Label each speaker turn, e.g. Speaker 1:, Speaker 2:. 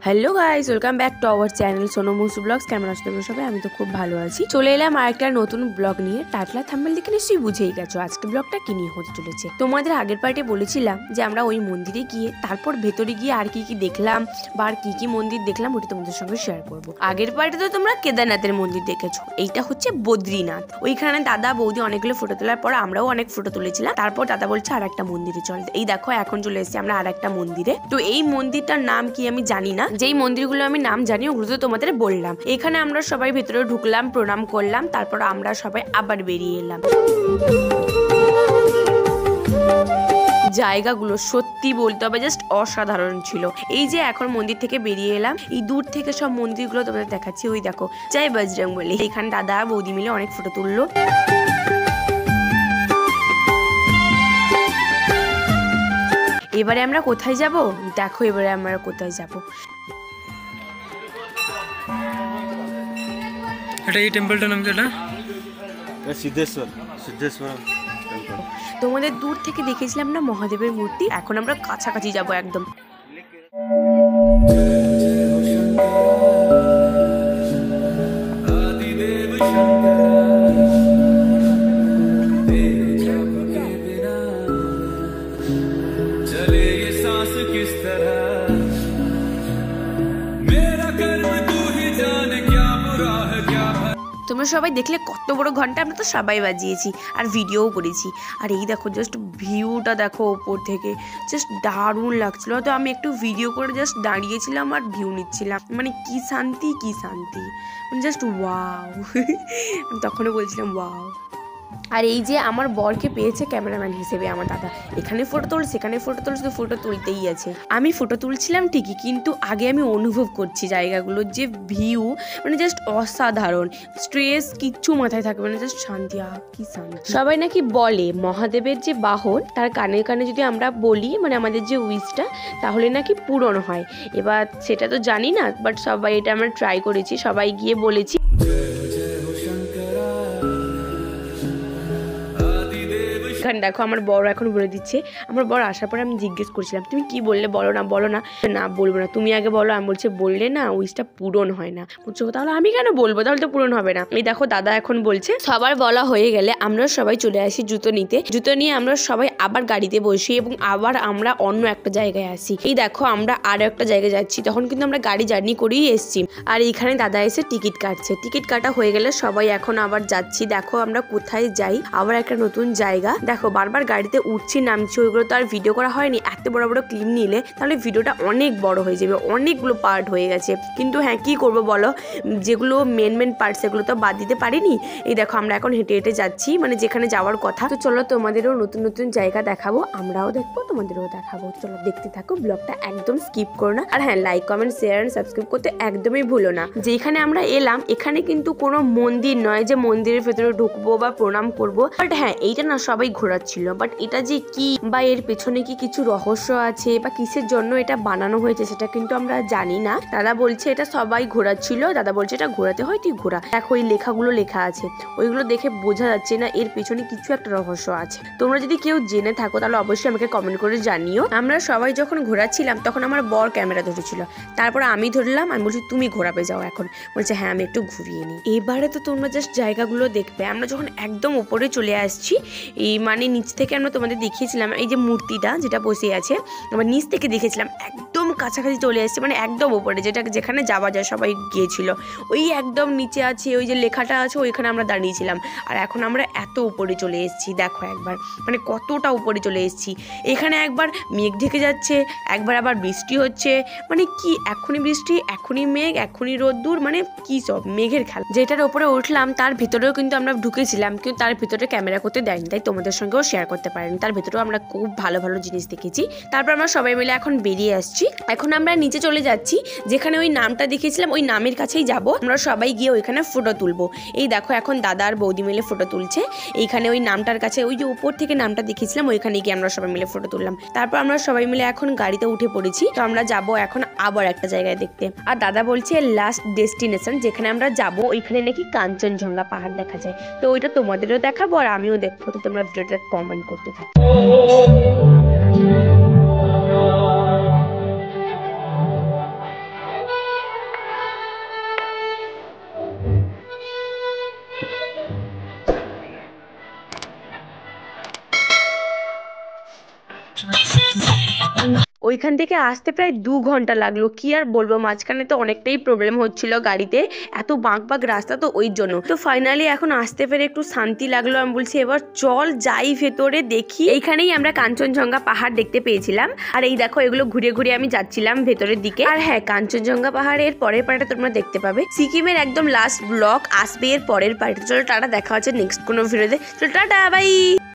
Speaker 1: Hello guys, welcome back to our channel Sonu Musu blogs. কেমন আছো তোমরা সবাই? আমি তো খুব ভালো আছি। চলে এলাম আরেকটা নতুন ব্লগ নিয়ে। টাইটেল থাম্বনেল দেখে নিশ্চয়ই বুঝেই গেছো আজকে ব্লগটা কি নিয়ে হতে চলেছে। তোমাদের আগের পার্টে বলেছিলাম যে আমরা ওই মন্দিরে গিয়ে তারপর ভেতরে গিয়ে আর কি কি দেখলাম বা আর কি কি মন্দির দেখলাম ওটা তোমাদের সঙ্গে শেয়ার করবো। আগের পার্টে তো তোমরা কেদারনাথের মন্দির দেখেছো, এইটা হচ্ছে বদ্রীনাথ। ওইখানে দাদা বৌদি অনেকগুলো ফটো তোলার পর আমরাও অনেক ফটো তুলেছিলাম। তারপর দাদা বলছে আর একটা মন্দিরে চল। এই দেখো এখন চলে এসেছি আমরা আর একটা মন্দিরে। তো এই মন্দিরটার নাম কি আমি জানি না, যেই মন্দিরগুলো আমি নাম জানি ওগুলো তো তোমাদের বললাম। এখানে আমরা সবাই ভেতরে ঢুকলাম, প্রণাম করলাম, তারপর আমরা সবাই আবার বেরিয়ে এলাম। জায়গাগুলো সত্যি বলতে হবে জাস্ট অসাধারণ ছিল। এই যে এখন মন্দির থেকে বেরিয়ে এলাম, এই দূর থেকে সব মন্দিরগুলো তোমাদের দেখাচ্ছি। ওই দেখো জয় বজরংবলী। এখানে দাদা বৌদি মিলে অনেক ফটো তুললো। এবারে আমরা কোথায় যাব দেখো, এবারে আমরা কোথায় যাব।
Speaker 2: এটা এই টেম্পলটার নাম কি? এটা
Speaker 3: সিদ্ধেশ্বর টেম্পল।
Speaker 1: তোমাদের দূর থেকে দেখেছিলাম না মহাদেবের মূর্তি, এখন আমরা কাছাকাছি যাব একদম। তোমরা সবাই দেখলে কত বড় ঘন্টা, আমরা তো সবাই বাজিয়েছি আর ভিডিওও করেছি। আর এই দেখো জাস্ট ভিউটা দেখো ওপর থেকে, জাস্ট দারুণ লাগছিল। তো আমি একটু ভিডিও করে জাস্ট দাঁড়িয়েছিলাম আর ভিউ নিচ্ছিলাম। মানে কি শান্তি, কি শান্তি, মানে জাস্ট ওয়াও। আমি তখনও বলছিলাম ওয়াও। আর এই যে আমার বরকে পেয়েছে ক্যামেরাম্যান হিসেবে আমার দাদা। এখানে ফটো তোল, সেখানে ফটো তোল, শুধু ফটো তুলতেই আছে। আমি ফটো তুলছিলাম ঠিকই, কিন্তু আগে আমি অনুভব করছি জায়গাগুলোর যে ভিউ, মানে জাস্ট অসাধারণ। স্ট্রেস কিচ্ছু মাথায় থাকবে না, জাস্ট শান্তি। কি শান্তি। সবাই নাকি বলে মহাদেবের যে বাহন তার কানে কানে যদি আমরা বলি, মানে আমাদের যে উইশটা, তাহলে নাকি পূরণ হয়। এবার সেটা তো জানি না, বাট সবাই এটা আমরা ট্রাই করেছি, সবাই গিয়ে বলেছি। দেখো আমার বড় এখন বলে দিচ্ছে। আমার বড় আসার পরে আমি জিজ্ঞেস করছিলাম তুমি কি বললে, বলো না বলো না। না বলবো না, তুমি আগে বলো। আমি বলছে বললে না উইশটা পূরণ হয় না। বলছো তাহলে আমি কেন বলবো, তাহলে তো পূরণ হবে না। এই দেখো দাদা এখন বলছে। সবার বলা হয়ে গেলে আমরা সবাই চলে আসি জুতো নিতে। জুতো নিয়ে আমরা সবাই আবার গাড়িতে বসি এবং আবার আমরা অন্য একটা জায়গায় আসি। এই দেখো আমরা আরো একটা জায়গায় যাচ্ছি, তখন কিন্তু আমরা গাড়ি জার্নি করেই এসছি। আর এইখানে দাদা এসে টিকিট কাটছে। টিকিট কাটা হয়ে গেলে সবাই এখন আবার যাচ্ছি। দেখো আমরা কোথায় যাই, আবার একটা নতুন জায়গা। দেখো বারবার গাড়িতে উঠছি নামছি, ওইগুলো তো আর ভিডিও করা হয়নি। এত বড় বড় ক্লিপ নিলে তাহলে ভিডিওটা অনেক বড় হয়ে যাবে, অনেকগুলো পার্ট হয়ে গেছে। কিন্তু হ্যাঁ কি করবো বলো, যেগুলো মেন পার্ট সেগুলো তো বাদ দিতে পারিনি। এই দেখো আমরা এখন হেঁটে হেঁটে যাচ্ছি, মানে যেখানে যাওয়ার কথা। তো চলো তোমাদেরও নতুন নতুন জায়গা দেখাবো, আমরাও দেখবো, তোমাদেরও দেখাবো। চলো দেখতে থাকো, ব্লগটা একদম স্কিপ করো না। আর হ্যাঁ like comment share and subscribe করতে একদমই ভুলো না। যেখানে আমরা এলাম এখানে কিন্তু কোনো মন্দির নয় যে মন্দিরের ভেতরে ঢুকবো বা প্রণাম করবো। বাট হ্যাঁ এইটা না সবাই ঘোরাচ্ছিল, বাট এটা যে কি বা এর পেছনে কি কিছু রহস্য আছে বা কিসের জন্য এটা বানানো হয়েছে সেটা কিন্তু আমরা জানি না। দাদা বলছে এটা সবাই ঘোরাচ্ছিল, দাদা বলছে এটা ঘোরাতে হয় তুই ঘোরা। দেখো এই লেখাগুলো লেখা আছে, ওইগুলো দেখে বোঝা যাচ্ছে না এর পেছনে কিছু একটা রহস্য আছে। তোমরা যদি কেউ জেনে থাকো তাহলে অবশ্যই আমাকে কমেন্ট করে জানিও। আমরা সবাই যখন ঘোরাচ্ছিলাম তখন আমার বর ক্যামেরা ধরেছিল, তারপর আমি ধরলাম। আমি বলছি তুমি ঘোরাবে যাও এখন। বলছে হ্যাঁ আমি একটু ঘুরিয়ে নিই। এবারে তো তোমরা জাস্ট জায়গাগুলো দেখবে। আমরা যখন একদম উপরে চলে আসছি, এই মানে নিচ থেকে আমরা তোমাদের দেখিয়েছিলাম এই যে মূর্তিটা যেটা বসে আছে, আমরা নিচ থেকে দেখেছিলাম একদম কাছাকাছি চলে আসছে, মানে একদম উপরে যেখানে যাওয়া যায় সবাই গিয়েছিল। ওই একদম নিচে আছে ওই যে লেখাটা আছে, ওইখানে আমরা দাঁড়িয়েছিলাম। আর এখন আমরা এত উপরে চলে এসেছি, দেখো একবার মানে কতটা উপরে চলে এসেছি। এখানে একবার মেঘ ঢেকে যাচ্ছে, একবার আবার বৃষ্টি হচ্ছে, মানে কি এখনই বৃষ্টি এখনই মেঘ এখনই রোদ্দুর, মানে কি সব মেঘের খেলা। যেটার উপরে উঠলাম তার ভিতরেও কিন্তু আমরা ঢুকেছিলাম, কিন্তু তার ভিতরে ক্যামেরা করতে দেয়নি, তাই তোমাদের সঙ্গে সঙ্গেও শেয়ার করতে পারেন। তার ভেতরেও আমরা খুব ভালো ভালো জিনিস দেখেছি। তারপর আমরা সবাই মিলে এখন বেরিয়ে আসছি। এখন আমরা নিচে চলে যাচ্ছি, যেখানে ওই নামটা দেখেছিলাম ওই নামের কাছেই যাব। আমরা সবাই গিয়ে ওইখানে ফটো তুলবো। এই দেখো এখন দাদা আর বৌদি মিলে ফটো তুলছে। এইখানে ওই নামটার কাছে ওই যে উপর থেকে নামটা দেখেছিলাম ওইখানে গিয়ে আমরা সবাই মিলে ফটো তুললাম। তারপর আমরা সবাই মিলে এখন গাড়িতে উঠে পড়েছি। তো আমরা যাব এখন আবার একটা জায়গায় দেখতে। আর দাদা বলছে লাস্ট ডেস্টিনেশন যেখানে আমরা যাব ওইখানে নাকি কাঞ্চনজঙ্ঘা পাহাড় দেখা যায়। তো ওইটা তোমাদেরও দেখাবো আর আমিও দেখবো। তো তোমরা ভিডিওটা কমেন্ট করতে থাকো। ওইখান থেকে আসতে প্রায় 2 ঘন্টা লাগলো। কি আর বলবো, মাঝখানে তো অনেকটাই প্রবলেম হচ্ছিল গাড়িতে, এত বাঁক রাস্তা, তো ওই জন্য। তো ফাইনালি এখন আসতে পেরে একটু শান্তি লাগলো। আমি বলছি এবার চল যাই ভেতরে দেখি। এইখানেই আমরা কাঞ্চনজঙ্ঘা পাহাড় দেখতে পেয়েছিলাম। আর এই দেখো এগুলো ঘুরে ঘুরে আমি যাচ্ছিলাম ভেতরের দিকে। আর হ্যাঁ, কাঞ্চনজঙ্ঘা পাহাড়ের পরের পার্টটা তোমরা দেখতে পাবে। সিকিমের একদম লাস্ট ব্লক আসবে এর পরের পার্টে। চলো টাটা, দেখা হচ্ছে নেক্সট কোনো ভিডিওতে। চলো টাটা, বাই।